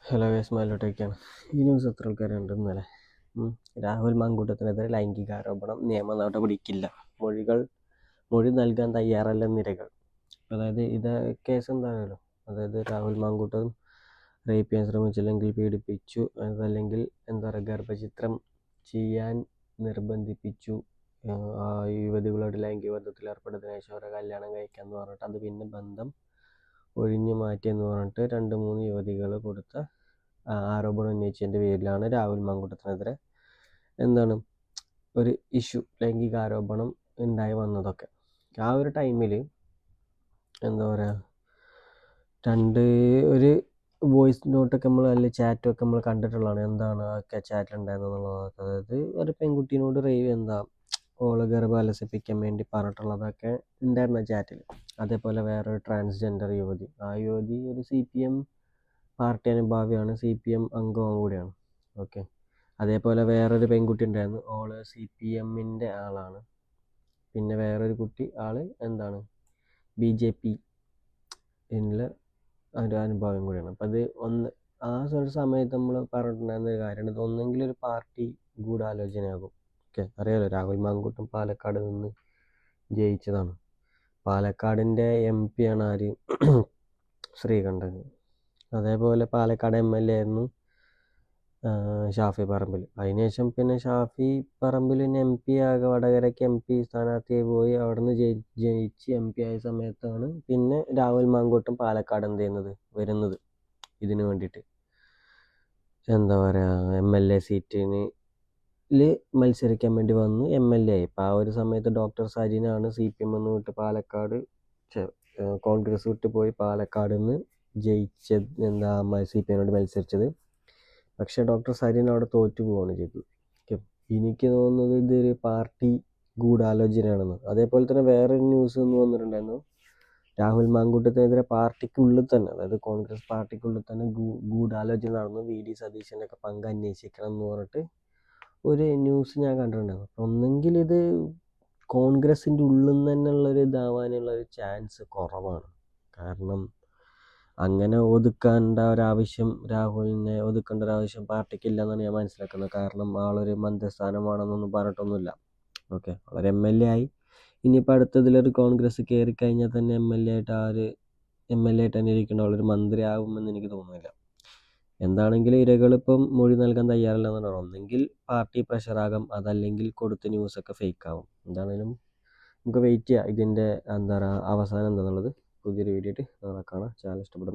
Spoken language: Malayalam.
ഹലോ സ്മൈലോട്ടേക്കാണ്. ഈ ന്യൂസ് എത്ര ആൾക്കാരുണ്ട് ഇന്നലെ? രാഹുൽ മാങ്കൂട്ടത്തിനെതിരെ ലൈംഗിക ആരോപണം, നിയമ നടപടിക്കില്ല, മൊഴി നൽകാൻ തയ്യാറല്ല നിരകൾ. അതായത് കേസ് എന്താണല്ലോ, അതായത് രാഹുൽ മാങ്കൂട്ടം റേപ്പ് ചെയ്യാൻ ശ്രമിച്ചില്ലെങ്കിൽ പീഡിപ്പിച്ചു, അതല്ലെങ്കിൽ ഗർഭചിത്രം ചെയ്യാൻ നിർബന്ധിപ്പിച്ചു, ആ യുവതികളോട് ലൈംഗിക ബന്ധത്തിൽ ഏർപ്പെടുന്നതിന് ശേഷം അവരെ കല്യാണം കഴിക്കാമെന്ന് പറഞ്ഞിട്ട് അത് പിന്നെ ബന്ധം ഒഴിഞ്ഞു മാറ്റിയെന്ന് പറഞ്ഞിട്ട് 2-3 യുവതികൾ കൊടുത്ത ആരോപണം ഉന്നയിച്ചതിൻ്റെ പേരിലാണ് രാഹുൽ മാങ്കൂട്ടത്തിനെതിരെ ഒരു ഇഷ്യൂ, ലൈംഗിക ആരോപണം ഉണ്ടായി വന്നതൊക്കെ. ആ ഒരു ടൈമിൽ ഒരു വോയിസ് നോട്ടൊക്കെ അല്ലെങ്കിൽ ചാറ്റൊക്കെ നമ്മൾ കണ്ടിട്ടുള്ളതാണ്. എന്താണ് ആ ചാറ്റിലുണ്ടായിരുന്നുള്ളതൊക്കെ. അതായത് ഒരു പെൺകുട്ടീനോട് ഓളെ ഗർഭലസിപ്പിക്കാൻ വേണ്ടി പറഞ്ഞിട്ടുള്ളതൊക്കെ ഉണ്ടായിരുന്നു ചാറ്റിൽ. അതേപോലെ വേറൊരു ട്രാൻസ്ജെൻഡർ യുവതി, ആ യുവതി ഒരു CPM പാർട്ടി അനുഭാവിയാണ്, CPM അംഗവും കൂടിയാണ്. ഓക്കെ. അതേപോലെ വേറൊരു പെൺകുട്ടി ഉണ്ടായിരുന്നു, ഓള് CPMൻ്റെ ആളാണ്. പിന്നെ വേറൊരു കുട്ടി BJP ഒരു അനുഭവം കൂടിയാണ്. അപ്പം അത് ആ ഒരു സമയത്ത് നമ്മൾ പറഞ്ഞിട്ടുണ്ടായിരുന്ന ഒരു കാര്യമാണ്, ഇത് ഒന്നെങ്കിൽ ഒരു പാർട്ടി ഗൂഢാലോചനയാകും. ഓക്കെ. അറിയാലോ, രാഹുൽ മാങ്കൂട്ടം പാലക്കാട് നിന്ന് ജയിച്ചതാണ്. പാലക്കാടിൻ്റെ MP ആണ് ആര്? ശ്രീകണ്ഠൻ. അതേപോലെ പാലക്കാട് MLA ആയിരുന്നു ഷാഫി പറമ്പിൽ. അതിനുശേഷം പിന്നെ ഷാഫി പറമ്പിലിന് MP ആകെ വടകരയ്ക്ക് MP സ്ഥാനാർത്ഥിയായി പോയി. അവിടെ നിന്ന് ജയിച്ച് MP ആയ സമയത്താണ് പിന്നെ രാഹുൽ മാങ്കൂട്ടം പാലക്കാട് വരുന്നത് ഇതിന് വേണ്ടിയിട്ട് MLA സീറ്റിന് മത്സരിക്കാൻ വേണ്ടി വന്ന് MLA ആയി. അപ്പോൾ ആ ഒരു സമയത്ത് ഡോക്ടർ സരീനാണ് CPM എന്ന് വിട്ട് കോൺഗ്രസ് വിട്ട് പോയി പാലക്കാട് നിന്ന് ജയിച്ചത്, CPM മത്സരിച്ചത്. പക്ഷെ ഡോക്ടർ സരീൻ അവിടെ തോറ്റു പോവുകയാണ് ചെയ്തത്. എനിക്ക് തോന്നുന്നത് ഇതൊരു പാർട്ടി ഗൂഢാലോചനയാണെന്ന്. അതേപോലെ തന്നെ വേറൊരു ന്യൂസ് വന്നിട്ടുണ്ടായിരുന്നു, രാഹുൽ മാങ്കൂട്ടത്തിനെതിരെ പാർട്ടിക്കുള്ളിൽ തന്നെ, അതായത് കോൺഗ്രസ് പാർട്ടിക്കുള്ളിൽ തന്നെ ഗൂഢാലോചന നടന്നു, VD സതീശൻ്റെയൊക്കെ പങ്ക് അന്വേഷിക്കണം എന്ന് പറഞ്ഞിട്ട് ഒരു ന്യൂസ് ഞാൻ കണ്ടിട്ടുണ്ടായിരുന്നു. ഒന്നെങ്കിൽ ഇത് കോൺഗ്രസിൻ്റെ ഉള്ളിൽ നിന്ന് തന്നെയുള്ളൊരു ഇതാവാനുള്ളൊരു ചാൻസ് കുറവാണ്. കാരണം അങ്ങനെ രാഹുലിനെ ഒതുക്കേണ്ട ഒരാവശ്യം പാർട്ടിക്കില്ല എന്നാണ് ഞാൻ മനസ്സിലാക്കുന്നത്. കാരണം ആളൊരു മന്ത്രിസ്ഥാനമാണെന്നൊന്നും പറഞ്ഞിട്ടൊന്നുമില്ല. ഓക്കെ. അവർ MLA ആയി. ഇനിയിപ്പോൾ അടുത്തതിലൊരു കോൺഗ്രസ് കയറി കഴിഞ്ഞാൽ തന്നെ MLA ആയിട്ട് തന്നെ ഇരിക്കേണ്ട ആളൊരു മന്ത്രിയാകുമെന്ന് എനിക്ക് തോന്നുന്നില്ല. എന്താണെങ്കിലും ഇരകളിപ്പം മൊഴി നൽകാൻ തയ്യാറല്ല എന്നാണ്. ഒന്നെങ്കിൽ പാർട്ടി പ്രഷറാകാം, അതല്ലെങ്കിൽ കൊടുത്ത ന്യൂസൊക്കെ ഫേക്ക് ആവും. എന്താണെങ്കിലും നമുക്ക് വെയിറ്റ് ചെയ്യാം ഇതിൻ്റെ അവസാനം എന്താണെന്നുള്ളത്. പുതിയൊരു വീഡിയോ ആയിട്ട് നാളെ കാണാം. ചാനൽ ഇഷ്ടപ്പെടുന്നു.